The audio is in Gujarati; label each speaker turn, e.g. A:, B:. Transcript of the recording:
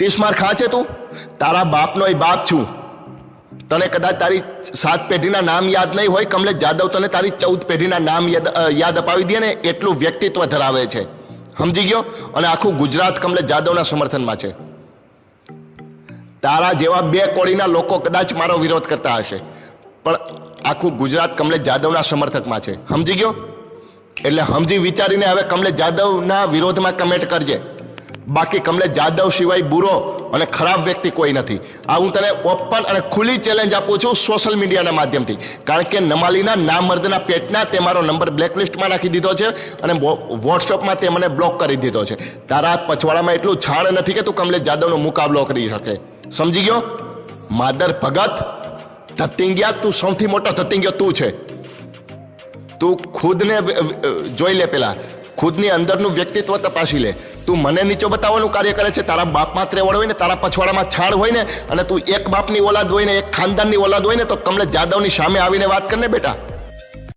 A: 30 માર ખા છે તું? તારા બાપનો એ બાપ છું. તને કદાચ તારી 7 પેઢીના નામ યાદ નહીં હોય, કમલેશ જાદવ તને તારી 14 પેઢીના નામ યાદ અપાવી દે ને એટલું વ્યક્તિત્વ ધરાવે છે. સમજી ગયો? અને આખું ગુજરાત કમલેશ જાદવના સમર્થનમાં છે. તારા જેવા 2 કોળીના લોકો કદાચ મારો વિરોધ કરતા હશે, પણ આખું ગુજરાત કમલેશ જાદવના સમર્થકમાં છે. સમજી ગયો? એટલે સમજી વિચારીને હવે કમલેશ જાદવના વિરોધમાં કમેન્ટ કરજે. બાકી કમલેશ જાદવ સિવાય બુરો અને ખરાબ વ્યક્તિ કોઈ નથી. આ હું તને ઓપન અને ખુલ્લી ચેલેન્જ આપું છું સોશિયલ મીડિયાના માધ્યમથી. કારણ કે નમાલીના નામર્દના પેટના તે મારો નંબર બ્લેકલિસ્ટમાં નાખી દીધો છે અને વોટ્સઅપમાં તે મને બ્લોક કરી દીધો છે. તારા પછવાડામાં એટલું છાણ નથી કે તું કમલેશ જાદવનો મુકાબલો કરી શકે. સમજી ગયો? માદર ભગત ધતિંગિયા, તું સૌથી મોટો ધતિંગિયો તું છે. તું ખુદને જોઈ લે, પેલા ખુદની અંદરનું વ્યક્તિત્વ તપાસી લે. તું મને નીચો બતાવવાનું કાર્ય કરે છે. તારા બાપમાં ત્રેવડ હોય ને, તારા પછવાડામાં છાણ હોય ને, અને તું એક બાપની ઓલાદ હોય ને, એક ખાનદાનની ઓલાદ હોય ને, તો કમલેશ જાદવની સામે આવીને વાત કર ને બેટા.